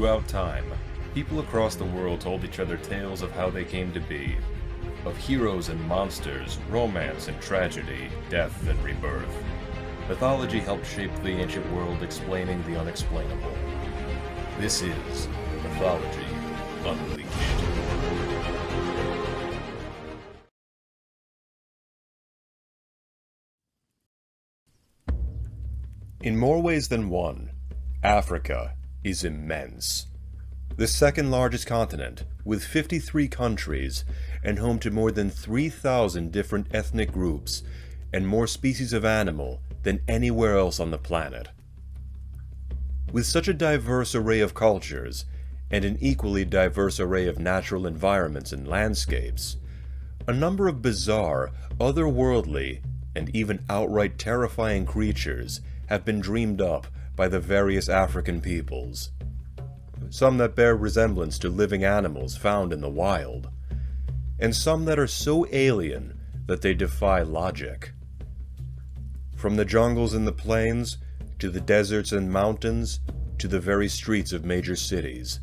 Throughout time, people across the world told each other tales of how they came to be, of heroes and monsters, romance and tragedy, death and rebirth. Mythology helped shape the ancient world, explaining the unexplainable. This is Mythology Unleashed. In more ways than one, Africa is immense. The second largest continent, with 53 countries, and home to more than 3,000 different ethnic groups, and more species of animal than anywhere else on the planet. With such a diverse array of cultures, and an equally diverse array of natural environments and landscapes, a number of bizarre, otherworldly, and even outright terrifying creatures have been dreamed up by the various African peoples. Some that bear resemblance to living animals found in the wild, and some that are so alien that they defy logic. From the jungles and the plains, to the deserts and mountains, to the very streets of major cities,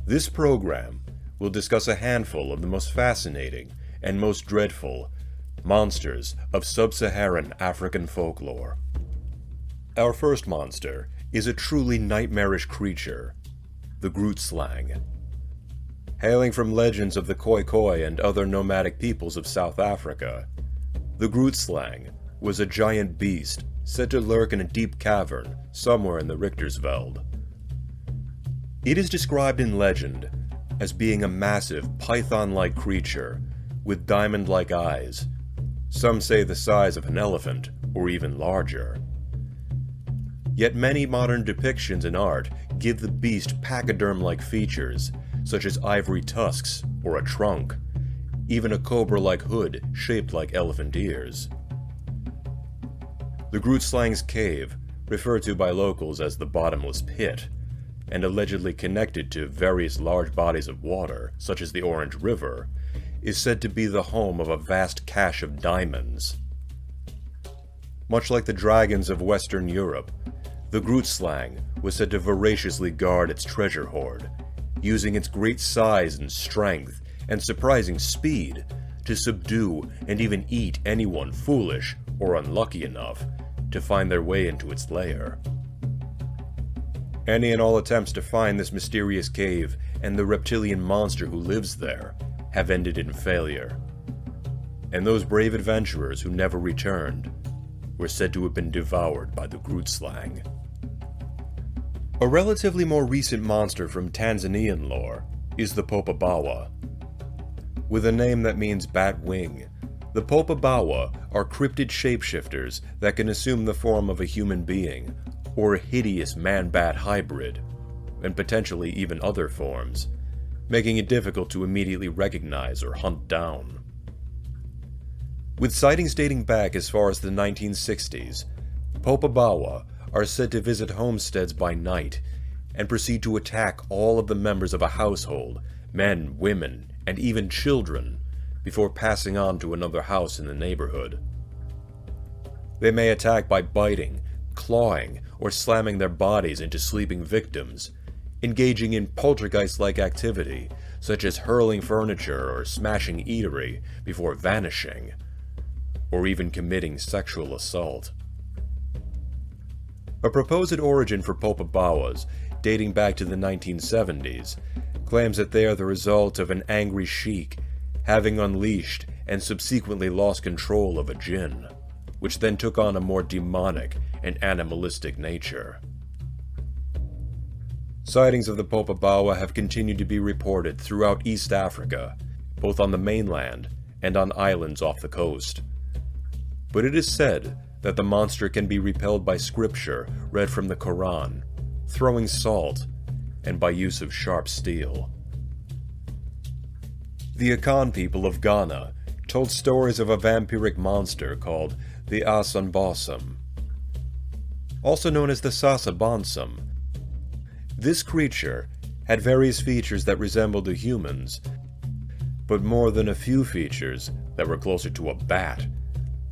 this program will discuss a handful of the most fascinating and most dreadful monsters of sub-Saharan African folklore. Our first monster is a truly nightmarish creature, the Grootslang. Hailing from legends of the Khoi and other nomadic peoples of South Africa, the Grootslang was a giant beast said to lurk in a deep cavern somewhere in the Richtersveld. It is described in legend as being a massive python-like creature with diamond-like eyes, some say the size of an elephant or even larger. Yet many modern depictions in art give the beast pachyderm-like features, such as ivory tusks or a trunk, even a cobra-like hood shaped like elephant ears. The Grootslang's cave, referred to by locals as the bottomless pit, and allegedly connected to various large bodies of water, such as the Orange River, is said to be the home of a vast cache of diamonds. Much like the dragons of Western Europe, the Grootslang was said to voraciously guard its treasure hoard, using its great size and strength and surprising speed to subdue and even eat anyone foolish or unlucky enough to find their way into its lair. Any and all attempts to find this mysterious cave and the reptilian monster who lives there have ended in failure, and those brave adventurers who never returned were said to have been devoured by the Grootslang. A relatively more recent monster from Tanzanian lore is the Popobawa. With a name that means bat wing, the Popobawa are cryptid shapeshifters that can assume the form of a human being, or a hideous man-bat hybrid, and potentially even other forms, making it difficult to immediately recognize or hunt down. With sightings dating back as far as the 1960s, Popobawa are said to visit homesteads by night and proceed to attack all of the members of a household, men, women, and even children, before passing on to another house in the neighborhood. They may attack by biting, clawing, or slamming their bodies into sleeping victims, engaging in poltergeist-like activity, such as hurling furniture or smashing eatery before vanishing, or even committing sexual assault. A proposed origin for Popobawas, dating back to the 1970s, claims that they are the result of an angry sheik having unleashed and subsequently lost control of a jinn, which then took on a more demonic and animalistic nature. Sightings of the Popobawa have continued to be reported throughout East Africa, both on the mainland and on islands off the coast. But it is said that the monster can be repelled by scripture read from the Quran, throwing salt, and by use of sharp steel. The Akan people of Ghana told stories of a vampiric monster called the Asanbosam, also known as the Sasabonsam. This creature had various features that resembled the humans, but more than a few features that were closer to a bat,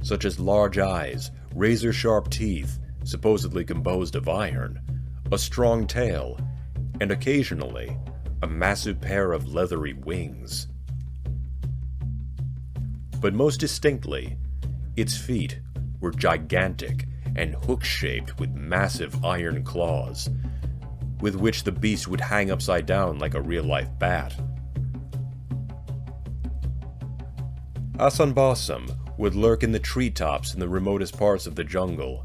such as large eyes, razor-sharp teeth, supposedly composed of iron, a strong tail, and occasionally a massive pair of leathery wings. But most distinctly, its feet were gigantic and hook-shaped with massive iron claws, with which the beast would hang upside down like a real-life bat. Asanbosam would lurk in the treetops in the remotest parts of the jungle,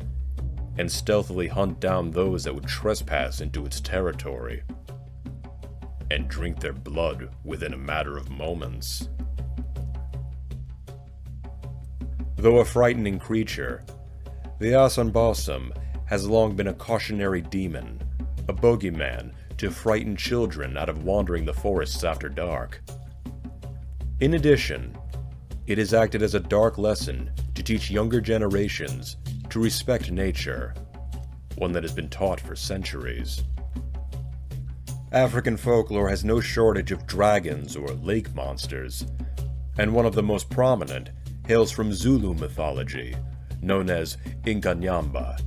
and stealthily hunt down those that would trespass into its territory, and drink their blood within a matter of moments. Though a frightening creature, the Asanbosam has long been a cautionary demon, a bogeyman to frighten children out of wandering the forests after dark. In addition, it has acted as a dark lesson to teach younger generations to respect nature, one that has been taught for centuries. African folklore has no shortage of dragons or lake monsters, and one of the most prominent hails from Zulu mythology, known as Inkanyamba.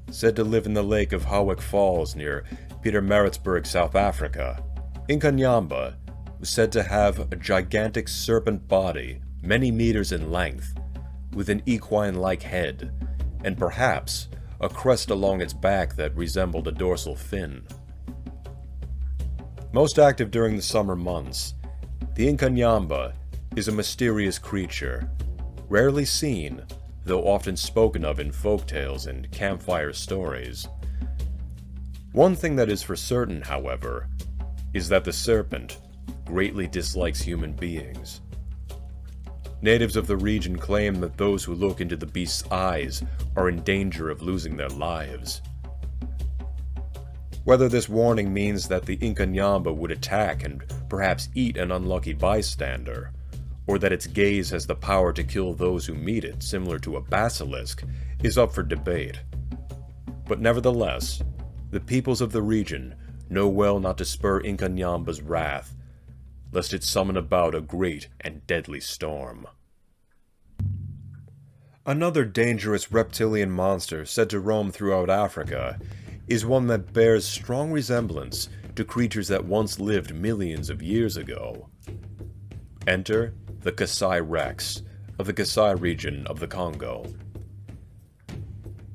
Said to live in the lake of Howick Falls near Pietermaritzburg, South Africa, Inkanyamba was said to have a gigantic serpent body, many meters in length, with an equine-like head, and perhaps a crest along its back that resembled a dorsal fin. Most active during the summer months, the Inkanyamba is a mysterious creature, rarely seen, though often spoken of in folktales and campfire stories. One thing that is for certain, however, is that the serpent greatly dislikes human beings. Natives of the region claim that those who look into the beast's eyes are in danger of losing their lives. Whether this warning means that the Inkanyamba would attack and perhaps eat an unlucky bystander, or that its gaze has the power to kill those who meet it, similar to a basilisk, is up for debate. But nevertheless, the peoples of the region know well not to spur Inkanyamba's wrath, lest it summon about a great and deadly storm. Another dangerous reptilian monster said to roam throughout Africa is one that bears strong resemblance to creatures that once lived millions of years ago. Enter the Kasai Rex of the Kasai region of the Congo.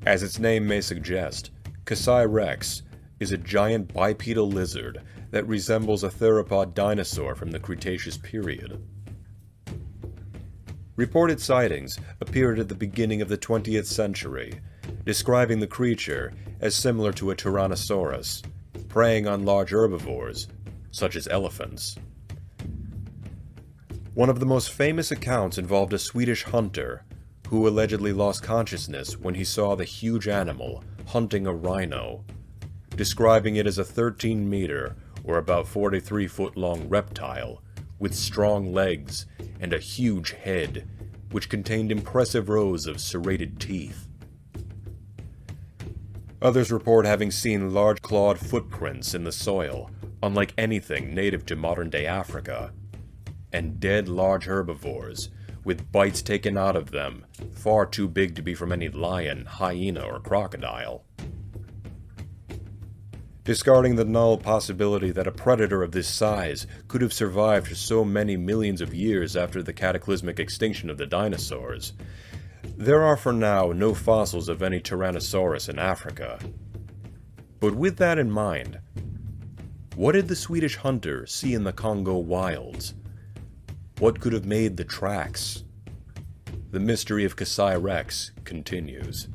As its name may suggest, Kasai Rex is a giant bipedal lizard that resembles a theropod dinosaur from the Cretaceous period. Reported sightings appeared at the beginning of the 20th century, describing the creature as similar to a tyrannosaurus, preying on large herbivores, such as elephants. One of the most famous accounts involved a Swedish hunter who allegedly lost consciousness when he saw the huge animal hunting a rhino, describing it as a 13-meter or about 43-foot-long reptile with strong legs and a huge head, which contained impressive rows of serrated teeth. Others report having seen large clawed footprints in the soil, unlike anything native to modern-day Africa, and dead large herbivores, with bites taken out of them, far too big to be from any lion, hyena, or crocodile. Discarding the null possibility that a predator of this size could have survived for so many millions of years after the cataclysmic extinction of the dinosaurs, there are for now no fossils of any Tyrannosaurus in Africa. But with that in mind, what did the Swedish hunter see in the Congo wilds? What could have made the tracks? The mystery of Kasai Rex continues.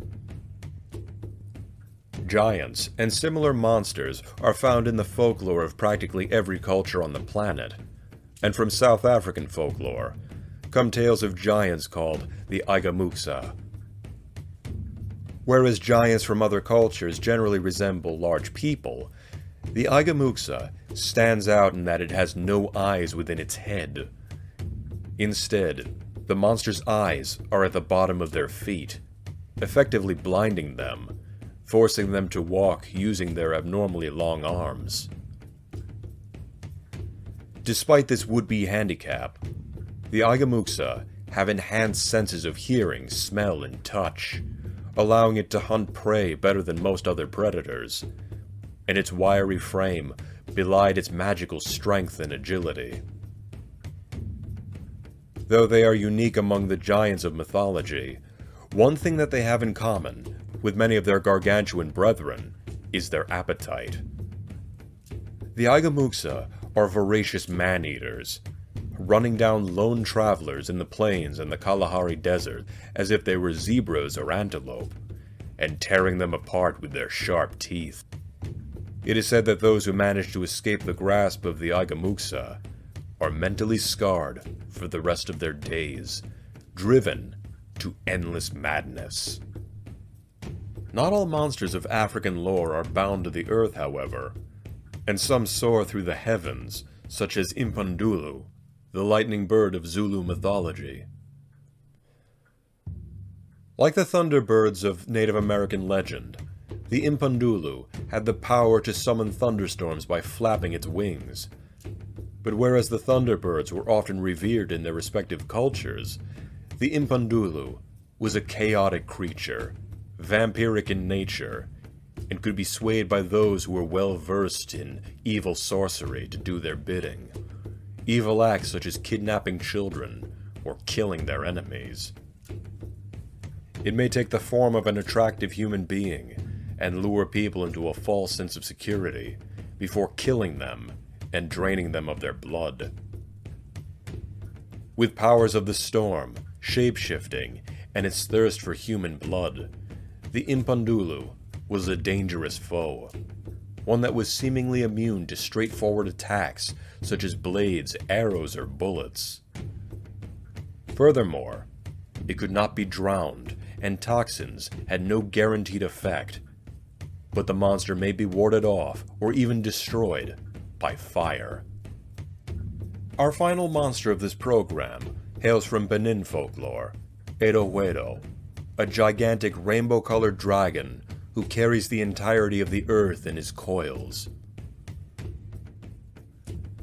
Giants and similar monsters are found in the folklore of practically every culture on the planet, and from South African folklore come tales of giants called the Aigamuxa. Whereas giants from other cultures generally resemble large people, the Aigamuxa stands out in that it has no eyes within its head. Instead, the monster's eyes are at the bottom of their feet, effectively blinding them, forcing them to walk using their abnormally long arms. Despite this would-be handicap, the Aigamuxa have enhanced senses of hearing, smell, and touch, allowing it to hunt prey better than most other predators. and its wiry frame belied its magical strength and agility. Though they are unique among the giants of mythology, one thing that they have in common with many of their gargantuan brethren is their appetite. The Aigamuxa are voracious man-eaters, running down lone travelers in the plains and the Kalahari Desert as if they were zebras or antelope, and tearing them apart with their sharp teeth. It is said that those who manage to escape the grasp of the Aigamuxa are mentally scarred for the rest of their days, driven to endless madness. Not all monsters of African lore are bound to the earth, however, and some soar through the heavens, such as Impundulu, the lightning bird of Zulu mythology. Like the thunderbirds of Native American legend, the Impundulu had the power to summon thunderstorms by flapping its wings. But whereas the thunderbirds were often revered in their respective cultures, the Impundulu was a chaotic creature, vampiric in nature, and could be swayed by those who were well versed in evil sorcery to do their bidding. Evil acts such as kidnapping children or killing their enemies. It may take the form of an attractive human being and lure people into a false sense of security before killing them and draining them of their blood. With powers of the storm, shape-shifting, and its thirst for human blood, the Impundulu was a dangerous foe, one that was seemingly immune to straightforward attacks such as blades, arrows, or bullets. Furthermore, it could not be drowned, and toxins had no guaranteed effect, but the monster may be warded off or even destroyed by fire. Our final monster of this program hails from Benin folklore, aido-hwedo, a gigantic rainbow-colored dragon who carries the entirety of the earth in his coils.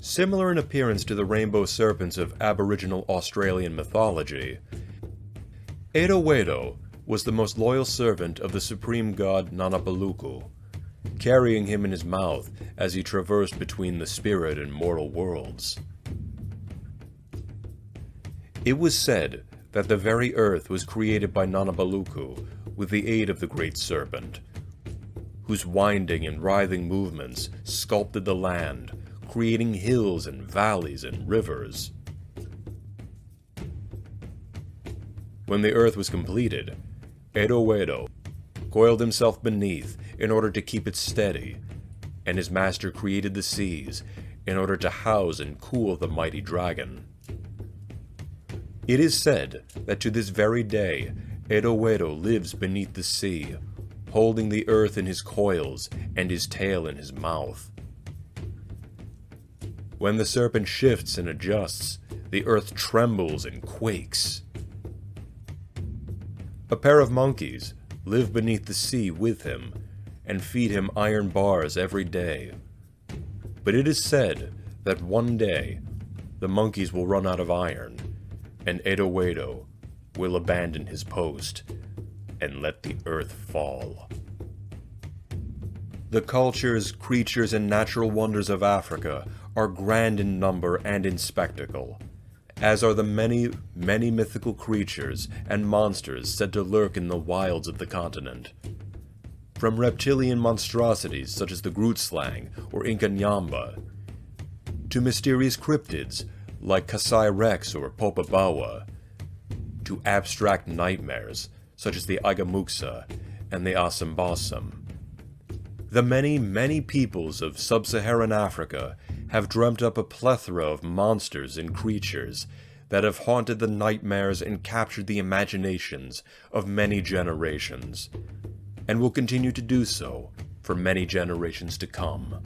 Similar in appearance to the rainbow serpents of Aboriginal Australian mythology, aido-hwedo was the most loyal servant of the supreme god Nanapaluku, carrying him in his mouth as he traversed between the spirit and mortal worlds. It was said that the very earth was created by Nanapaluku with the aid of the great serpent, whose winding and writhing movements sculpted the land, creating hills and valleys and rivers. When the earth was completed, aido-hwedo coiled himself beneath in order to keep it steady, and his master created the seas in order to house and cool the mighty dragon. It is said that to this very day, aido-hwedo lives beneath the sea, holding the earth in his coils and his tail in his mouth. When the serpent shifts and adjusts, the earth trembles and quakes. A pair of monkeys live beneath the sea with him and feed him iron bars every day. But it is said that one day the monkeys will run out of iron, and aido-hwedo will abandon his post and let the earth fall. The cultures, creatures, and natural wonders of Africa are grand in number and in spectacle, as are the many, many mythical creatures and monsters said to lurk in the wilds of the continent. From reptilian monstrosities such as the Grootslang or Inkanyamba, to mysterious cryptids like Kasai Rex or Popobawa, to abstract nightmares such as the Aigamuxa and the Asanbosam. The many, many peoples of sub-Saharan Africa have dreamt up a plethora of monsters and creatures that have haunted the nightmares and captured the imaginations of many generations, and will continue to do so for many generations to come.